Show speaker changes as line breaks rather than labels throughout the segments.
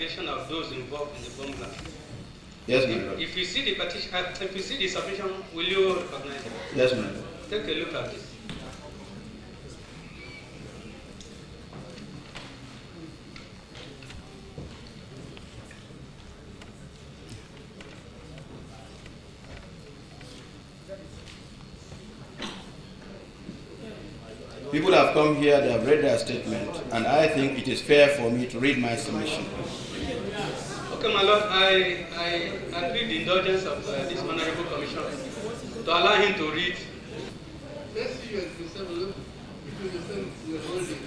allegation of those involved in the bomb blast.
Yes, my lord.
If you see the petition, if you see the submission, will you recognize it?
Yes, my lord.
Take a look at this.
People have come here, they have read their statement, and I think it is fair for me to read my submission.
Okay, my lord, I agree the indulgence of this honorable commissioner to allow him to read.
Let's see you at the 7 look between the holding.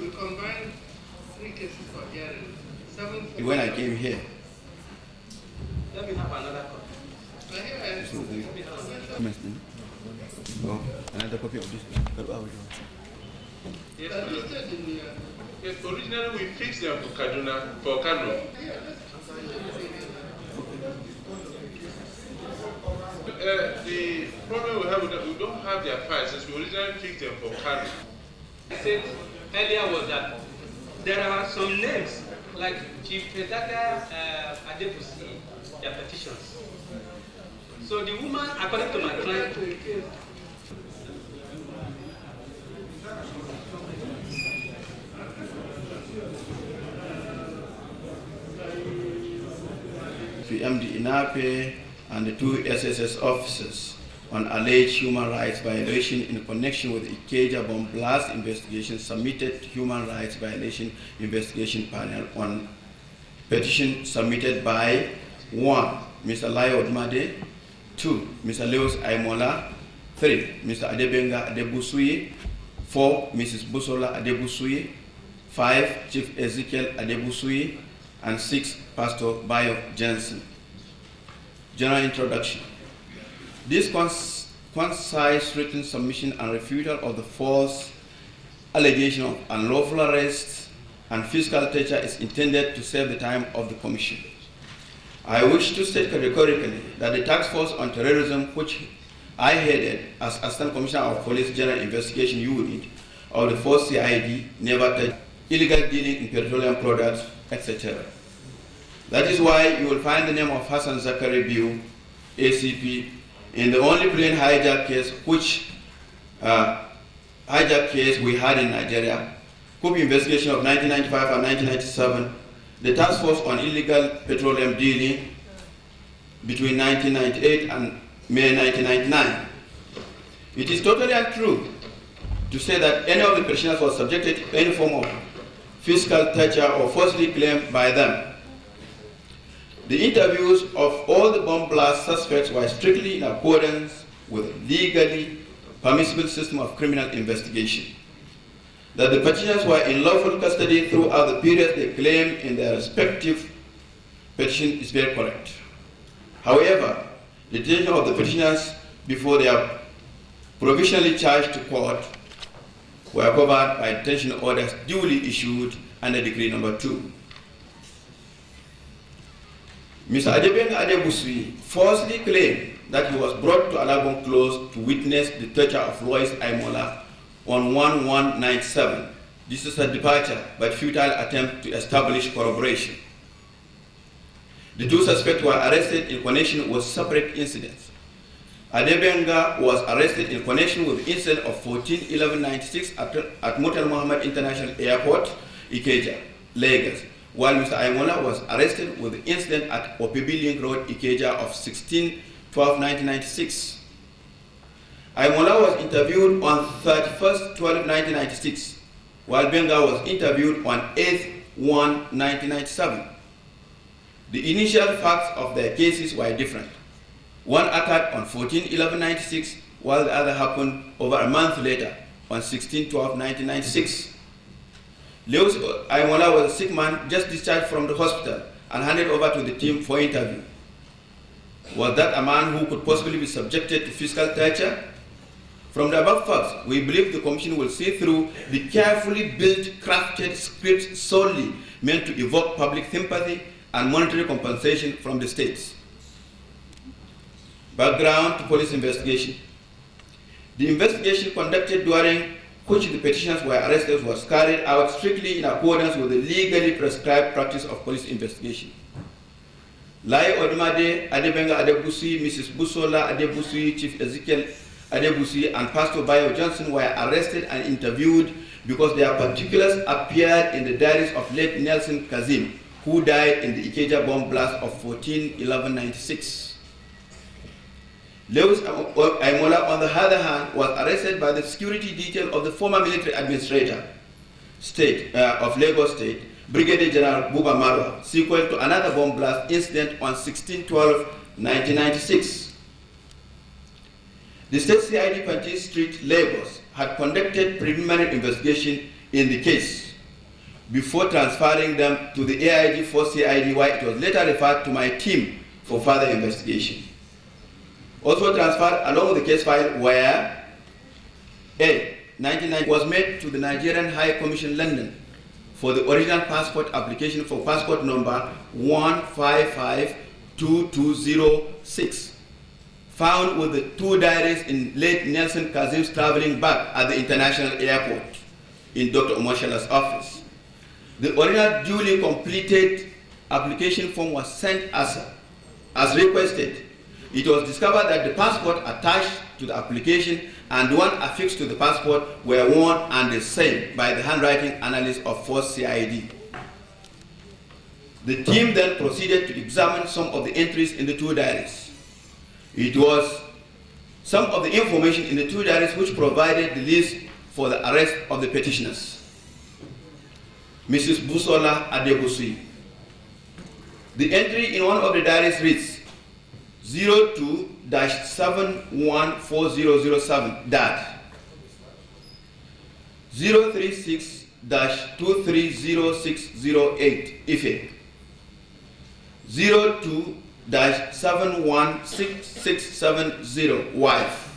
We combined 3 cases for hearing.
When I came here.
Let me have another copy.
Oh, another copy of this.
Yes,
yes, originally we fixed them for Kaduna, for Kano. The problem we have with that, we don't have their files since we originally fixed them for Kano.
I said earlier was that there are some names like Chief Petaka Adebusi, their petitions. So the woman, according to my client,
MD Inape and the 2 SSS officers on alleged human rights violation in connection with the Ikeja bomb blast investigation submitted to Human Rights Violation Investigation Panel on petition submitted by 1. Mr. Layo Odmade, 2. Mr. Leos Aimola, 3. Mr. Adebenga Adebusui, 4. Mrs. Busola Adebusui, 5. Chief Ezekiel Adebusui, and 6. Pastor Bayo Jensen. General introduction. This concise written submission and refutal of the false allegation of unlawful arrest and physical torture is intended to save the time of the Commission. I wish to state categorically that the Task Force on Terrorism, which I headed as Assistant Commissioner of Police General Investigation Unit of the 4th CID, never touched illegal dealing in petroleum products, etc. That is why you will find the name of Hassan Zakari Biu, ACP, in the only plane hijack case we had in Nigeria, coup investigation of 1995 and 1997, the Task Force on Illegal Petroleum Dealing between 1998 and May 1999. It is totally untrue to say that any of the petitioners was subjected to any form of physical torture or falsely claimed by them. The interviews of all the bomb blast suspects were strictly in accordance with legally permissible system of criminal investigation. That the petitioners were in lawful custody throughout the period they claim in their respective petition is very correct. However, the detention of the petitioners before they are provisionally charged to court were covered by detention orders duly issued under Decree Number 2. Mr. Adebenga Adebusui falsely claimed that he was brought to Alagon Close to witness the torture of Lois Aimola on 1197. This is a departure but futile attempt to establish corroboration. The 2 suspects were arrested in connection with separate incidents. Adebenga was arrested in connection with the incident of 14/11/96 at Mutal Muhammad International Airport, Ikeja, Lagos, while Mr. Aimola was arrested with the incident at Opibilling Road, Ikeja of 16/12/1996. Aimola was interviewed on 31/12/1996, while Benga was interviewed on 8/1/1997. The initial facts of their cases were different. One occurred on 14/11/96, while the other happened over a month later on 16/12/1996. Leos Aimola was a sick man just discharged from the hospital and handed over to the team for interview. Was that a man who could possibly be subjected to physical torture? From the above facts, we believe the Commission will see through the carefully built, crafted scripts solely meant to evoke public sympathy and monetary compensation from the states. Background to police investigation. The investigation conducted during which the petitioners were arrested was carried out strictly in accordance with the legally prescribed practice of police investigation. Lai Odumade Adebenga Adebusi, Mrs. Busola Adebusi, Chief Ezekiel Adebusi, and Pastor Bayo Johnson were arrested and interviewed because their particulars appeared in the diaries of late Nelson Kazim, who died in the Ikeja bomb blast of 14/11/96. Lewis Aimola, on the other hand, was arrested by the security detail of the former military administrator of Lagos State, Brigadier General Buba Marwa, sequel to another bomb blast incident on 16/12/1996. The State CID Panchi Street, Lagos, had conducted preliminary investigation in the case before transferring them to the AIG for CID, where it was later referred to my team for further investigation. Also transferred along with the case file were A. 1990 was made to the Nigerian High Commission London for the original passport application for passport number 15522006, found with the two diaries in late Nelson Kazim's traveling back at the international airport in Dr. Omoshala's office. The original duly completed application form was sent as requested. It was discovered that the passport attached to the application and the one affixed to the passport were one and the same by the handwriting analyst of Force CID. The team then proceeded to examine some of the entries in the two diaries. It was some of the information in the two diaries which provided the list for the arrest of the petitioners. Mrs. Busola Adebusi. The entry in one of the diaries reads 02-714007 036-230608 Ife 02-716670 wife.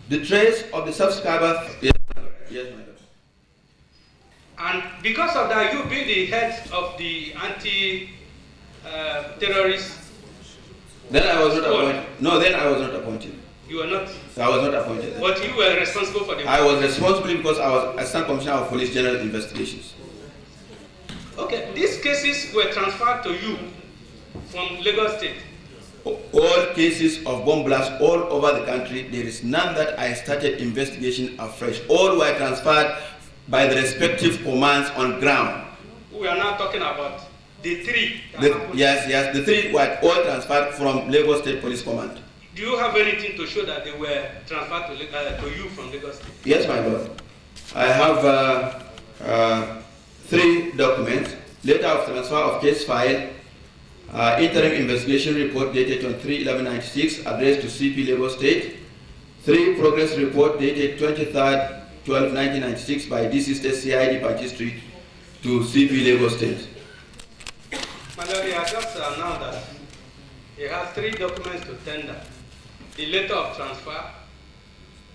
The trace of the subscriber. Yes, my God.
And because of that, you being the head of the anti-terrorist.
Then I was not appointed. No, then I was not appointed.
You were not?
I was not appointed.
But you were responsible for the...
I was responsible because I was Assistant Commissioner of Police General Investigations.
Okay, these cases were transferred to you from Lagos State.
All cases of bomb blasts all over the country, there is none that I started investigation afresh. All were transferred by the respective commands on ground.
We are now talking about the three.
Yes, the three were all transferred from Lagos State Police Command.
Do you have anything to show that they were transferred to you from Lagos State?
Yes, my Lord. I have 3 documents: letter of transfer of case file, interim investigation report dated on 3/11/96, addressed to CP Lagos State, 3 progress report dated 23/12/1996 by DC State CID Panchi Street to CP Lagos State.
My Lord, he has just announced that he has 3 documents to tender: the letter of transfer,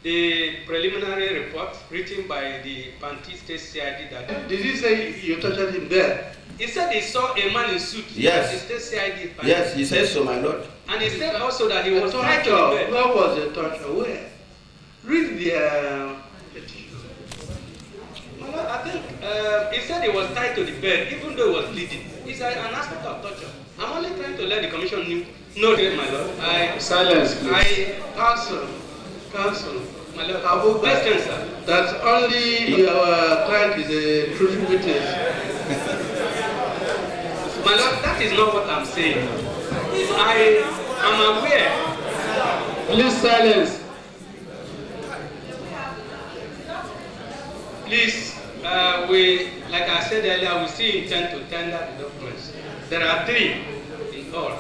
the preliminary report written by the Panchi State CID. That
Did he say you tortured him there?
he said he saw a man in suit.
Yes.
At the State CID. Panchi.
Yes, he says so, my Lord.
And he said also that he
The
was tied to
torture.
the bed.
Where was the torture? Where? Read the petition.
My Lord, I think he said he was tied to the bed, even though he was bleeding. It's an aspect of torture. I'm only trying to let the commission know that, my Lord.
Silence, please. Counsel.
My Lord,
Question,
sir.
That only your client is a true witness.
My Lord, that is not what I'm saying. I am aware.
Please silence.
Please, like I said earlier, we still intend to tender the documents. There are 3 in all.